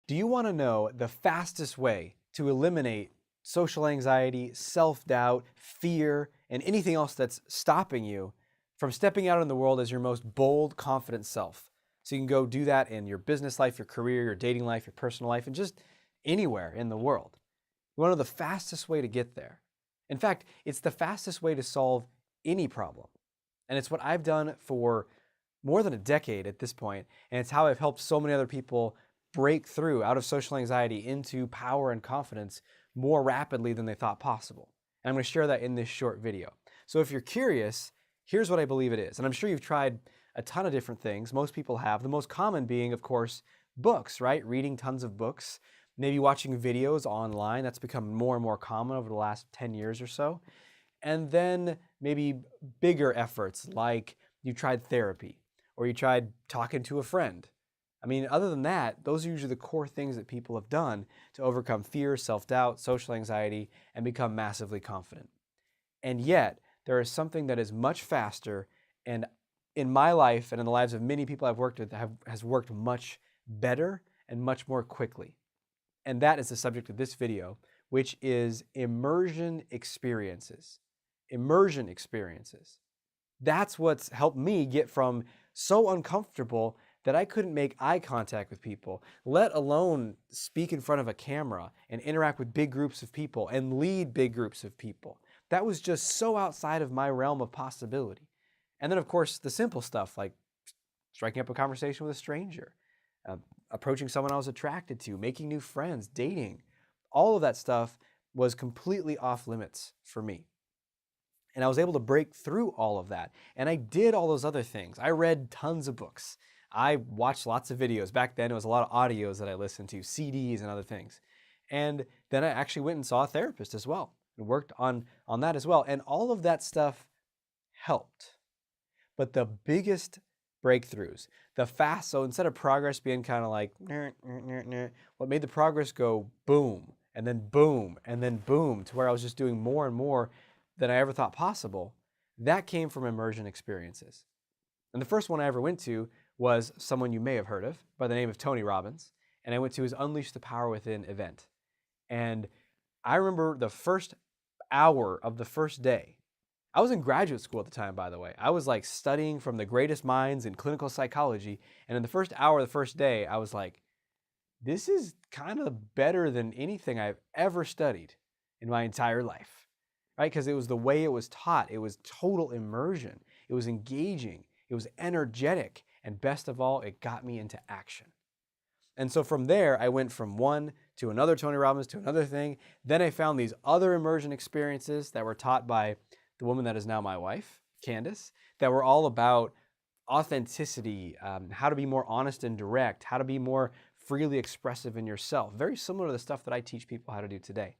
Do you want to know the fastest way to eliminate social anxiety, self-doubt, fear, and anything else that's stopping you from stepping out in the world as your most bold, confident self? So you can go do that in your business life, your career, your dating life, your personal life, and just anywhere in the world. You want to know the fastest way to get there. In fact, it's the fastest way to solve any problem. And it's what I've done for more than a decade at this point, and it's how I've helped so many other people break through out of social anxiety into power and confidence more rapidly than they thought possible. And I'm going to share that in this short video. So if you're curious, here's what I believe it is. And I'm sure you've tried a ton of different things. Most people have. The most common being, of course, books, right? Reading tons of books, maybe watching videos online. That's become more and more common over the last 10 years or so. And then maybe bigger efforts like you tried therapy or you tried talking to a friend. I mean, other than that, those are usually the core things that people have done to overcome fear, self-doubt, social anxiety, and become massively confident. And yet, there is something that is much faster and in my life and in the lives of many people I've worked with has worked much better and much more quickly. And that is the subject of this video, which is immersion experiences. Immersion experiences. That's what's helped me get from so uncomfortable that I couldn't make eye contact with people, let alone speak in front of a camera and interact with big groups of people and lead big groups of people. That was just so outside of my realm of possibility. And then, of course, the simple stuff like striking up a conversation with a stranger, approaching someone I was attracted to, making new friends, dating. All of that stuff was completely off limits for me. And I was able to break through all of that. And I did all those other things. I read tons of books. I watched lots of videos. Back then, it was a lot of audios that I listened to, CDs and other things. And then I actually went and saw a therapist as well and worked on that as well. And all of that stuff helped. But the biggest breakthroughs, so instead of progress being kind of like, what made the progress go boom, and then boom, and then boom, to where I was just doing more and more than I ever thought possible, that came from immersion experiences. And the first one I ever went to was someone you may have heard of by the name of Tony Robbins. And I went to his Unleash the Power Within event. And I remember the first hour of the first day. I was in graduate school at the time, by the way. I was like studying from the greatest minds in clinical psychology. And in the first hour of the first day, I was like, this is kind of better than anything I've ever studied in my entire life, right? Because it was the way it was taught. It was total immersion. It was engaging. It was energetic. And best of all, it got me into action. And so from there, I went from one to another Tony Robbins to another thing. Then I found these other immersion experiences that were taught by the woman that is now my wife, Candace, that were all about authenticity, how to be more honest and direct, how to be more freely expressive in yourself. Very similar to the stuff that I teach people how to do today.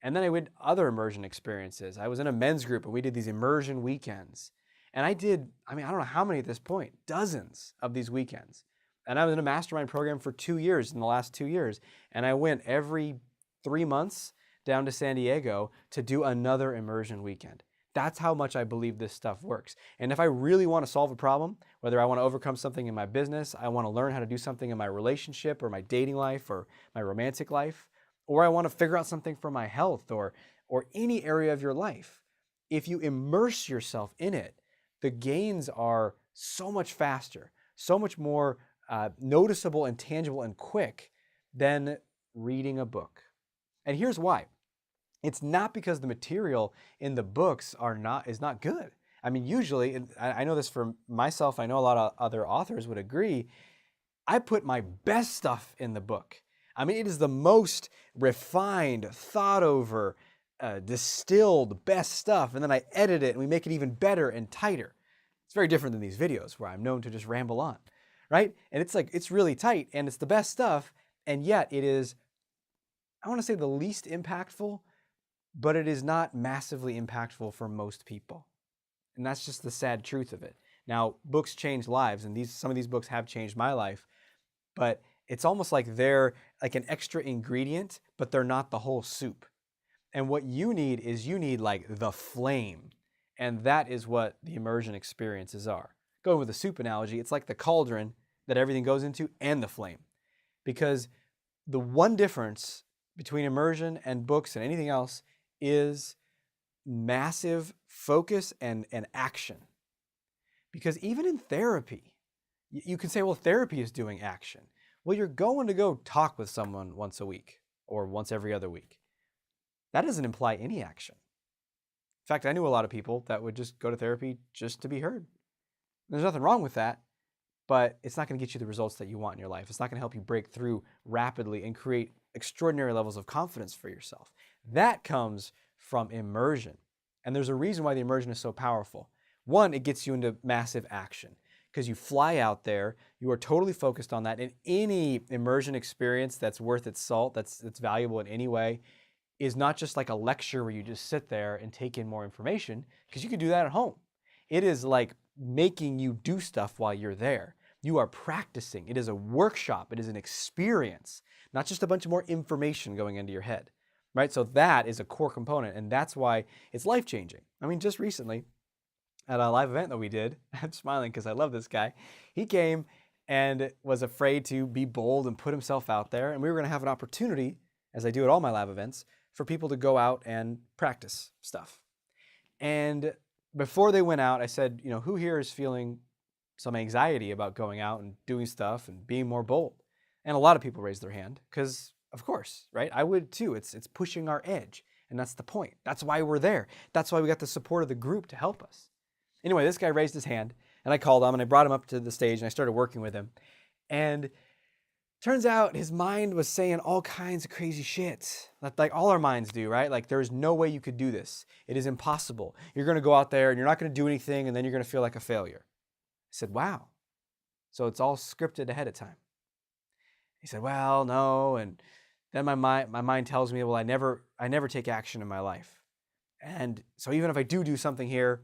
And then I went other immersion experiences. I was in a men's group and we did these immersion weekends. And I don't know how many at this point, dozens of these weekends. And I was in a mastermind program for 2 years in the last 2 years. And I went every 3 months down to San Diego to do another immersion weekend. That's how much I believe this stuff works. And if I really want to solve a problem, whether I want to overcome something in my business, I want to learn how to do something in my relationship or my dating life or my romantic life, or I want to figure out something for my health or any area of your life, if you immerse yourself in it, the gains are so much faster, so much more noticeable and tangible and quick than reading a book. And here's why. It's not because the material in the books is not good. I mean, usually, and I know this for myself, I know a lot of other authors would agree, I put my best stuff in the book. I mean, it is the most refined, thought over, distilled best stuff, and then I edit it and we make it even better and tighter. It's very different than these videos where I'm known to just ramble on, right? And it's really tight and it's the best stuff, and yet it is, I want to say, the least impactful, but it is not massively impactful for most people. And that's just the sad truth of it. Now, books change lives, and some of these books have changed my life, but it's almost like they're like an extra ingredient, but they're not the whole soup. And what you need is like the flame. And that is what the immersion experiences are. Going with the soup analogy, it's like the cauldron that everything goes into and the flame. Because The one difference between immersion and books and anything else is massive focus and action. Because even in therapy, you can say, well, therapy is doing action. Well, you're going to go talk with someone once a week or once every other week. That doesn't imply any action. In fact, I knew a lot of people that would just go to therapy just to be heard. There's nothing wrong with that, but it's not going to get you the results that you want in your life. It's not going to help you break through rapidly and create extraordinary levels of confidence for yourself. That comes from immersion. And there's a reason why the immersion is so powerful. One, it gets you into massive action because you fly out there, you are totally focused on that. And any immersion experience that's worth its salt, that's valuable in any way, is not just like a lecture where you just sit there and take in more information, because you can do that at home. It is like making you do stuff while you're there. You are practicing. It is a workshop. It is an experience, not just a bunch of more information going into your head, right? So that is a core component, and that's why it's life-changing. I mean, just recently at a live event that we did, I'm smiling because I love this guy. He came and was afraid to be bold and put himself out there, and we were going to have an opportunity, as I do at all my live events, for people to go out and practice stuff. And before they went out, I said, you know, who here is feeling some anxiety about going out and doing stuff and being more bold? And a lot of people raised their hand because, of course, right? I would too. It's pushing our edge, and that's the point. That's why we're there. That's why we got the support of the group to help us. Anyway, this guy raised his hand, and I called him, and I brought him up to the stage, and I started working with him. And turns out his mind was saying all kinds of crazy shit, like all our minds do, right? Like, there's no way you could do this. It is impossible. You're going to go out there and you're not going to do anything, and then you're going to feel like a failure. I said, wow. So it's all scripted ahead of time. He said, well, no. And then my mind tells me, well, I never take action in my life. And so even if I do something here,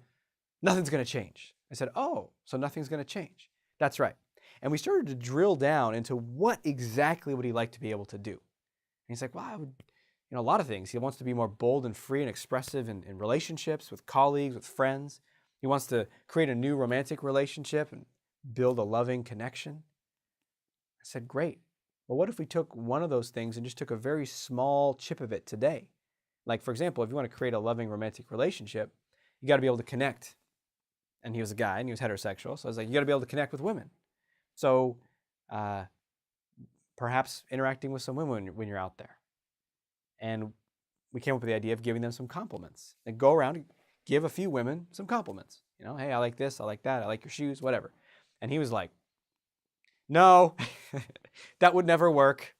nothing's going to change. I said, oh, so nothing's going to change. That's right. And we started to drill down into what exactly would he like to be able to do. And he's like, well, I would, a lot of things. He wants to be more bold and free and expressive in relationships, with colleagues, with friends. He wants to create a new romantic relationship and build a loving connection. I said, great. Well, what if we took one of those things and just took a very small chip of it today? Like, for example, if you want to create a loving romantic relationship, you got to be able to connect. And he was a guy and he was heterosexual. So I was like, you got to be able to connect with women. So perhaps interacting with some women when you're out there. And we came up with the idea of giving them some compliments. And go around and give a few women some compliments. Hey, I like this, I like that, I like your shoes, whatever. And he was like, no, that would never work.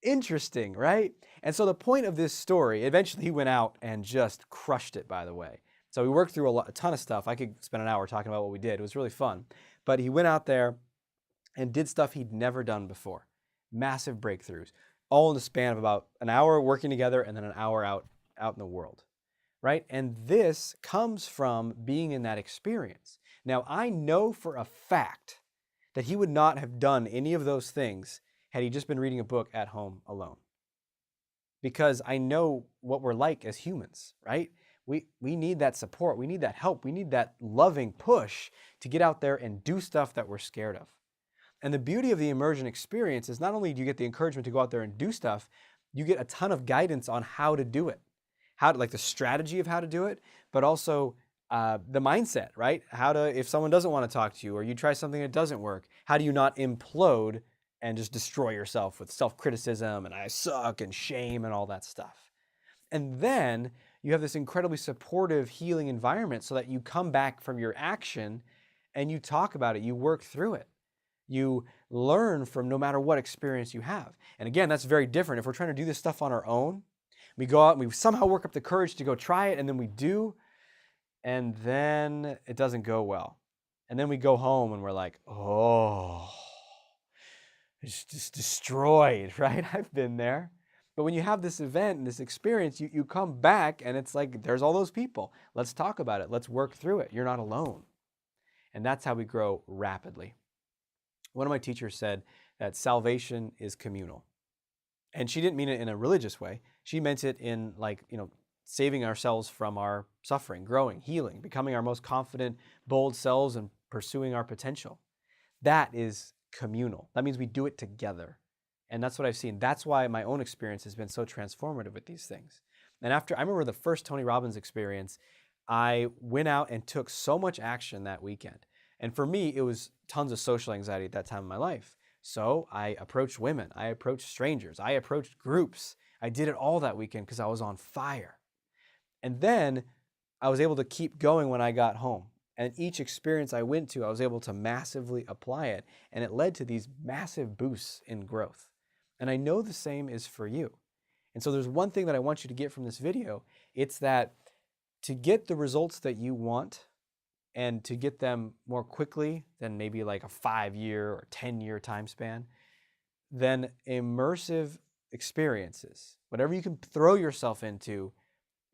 Interesting, right? And so the point of this story, eventually he went out and just crushed it, by the way. So we worked through a ton of stuff. I could spend an hour talking about what we did. It was really fun. But he went out there and did stuff he'd never done before. Massive breakthroughs, all in the span of about an hour working together and then an hour out in the world, right? And this comes from being in that experience. Now, I know for a fact that he would not have done any of those things had he just been reading a book at home alone. Because I know what we're like as humans, right? We need that support. We need that help. We need that loving push to get out there and do stuff that we're scared of. And the beauty of the immersion experience is not only do you get the encouragement to go out there and do stuff, you get a ton of guidance on how to do it, like the strategy of how to do it, but also the mindset, right? If someone doesn't want to talk to you or you try something that doesn't work, how do you not implode and just destroy yourself with self-criticism and I suck and shame and all that stuff. And then you have this incredibly supportive, healing environment so that you come back from your action and you talk about it, you work through it. You learn from no matter what experience you have. And again, that's very different. If we're trying to do this stuff on our own, we go out and we somehow work up the courage to go try it, and then we do, and then it doesn't go well. And then we go home and we're like, oh, it's just destroyed, right? I've been there. But when you have this event and this experience, you come back and it's like, there's all those people. Let's talk about it. Let's work through it. You're not alone. And that's how we grow rapidly. One of my teachers said that salvation is communal. And she didn't mean it in a religious way. She meant it in saving ourselves from our suffering, growing, healing, becoming our most confident, bold selves and pursuing our potential. That is communal. That means we do it together. And that's what I've seen. That's why my own experience has been so transformative with these things. And after, I remember the first Tony Robbins experience, I went out and took so much action that weekend. And for me, it was tons of social anxiety at that time in my life. So I approached women, I approached strangers, I approached groups. I did it all that weekend because I was on fire. And then I was able to keep going when I got home. And each experience I went to, I was able to massively apply it. And it led to these massive boosts in growth. And I know the same is for you. And so there's one thing that I want you to get from this video. It's that to get the results that you want and to get them more quickly than maybe like a 5-year or 10-year time span, then immersive experiences, whatever you can throw yourself into,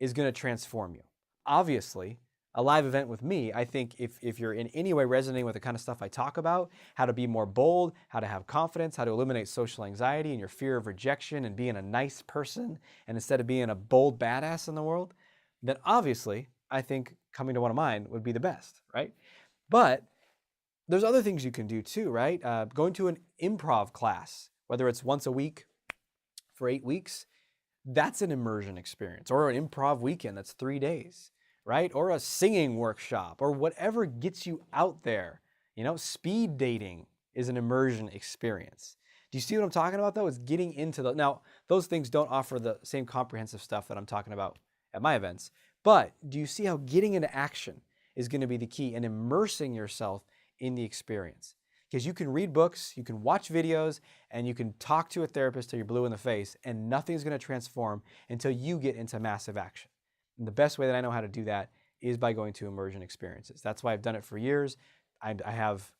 is going to transform you. Obviously, a live event with me, I think if you're in any way resonating with the kind of stuff I talk about, how to be more bold, how to have confidence, how to eliminate social anxiety and your fear of rejection and being a nice person, and instead of being a bold badass in the world, then obviously I think coming to one of mine would be the best, right? But there's other things you can do too, right? Going to an improv class, whether it's once a week for 8 weeks, that's an immersion experience, or an improv weekend that's 3 days. Right? Or a singing workshop, or whatever gets you out there. You know, speed dating is an immersion experience. Do you see what I'm talking about though? It's getting into the, now those things don't offer the same comprehensive stuff that I'm talking about at my events, but do you see how getting into action is going to be the key and immersing yourself in the experience? Because you can read books, you can watch videos, and you can talk to a therapist till you're blue in the face, and nothing's going to transform until you get into massive action. And the best way that I know how to do that is by going to immersion experiences. That's why I've done it for years. I have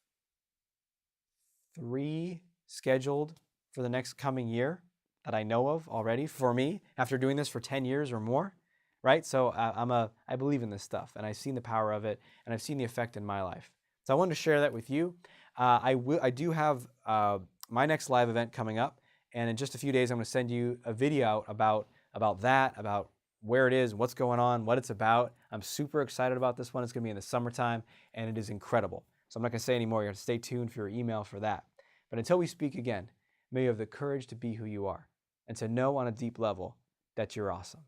3 scheduled for the next coming year that I know of already for me after doing this for 10 years or more, right? So I believe in this stuff, and I've seen the power of it, and I've seen the effect in my life. So I wanted to share that with you. I do have my next live event coming up, and in just a few days I'm going to send you a video about that, about where it is, what's going on, what it's about. I'm super excited about this one. It's going to be in the summertime, and it is incredible. So I'm not going to say any more. You're going to stay tuned for your email for that. But until we speak again, may you have the courage to be who you are and to know on a deep level that you're awesome.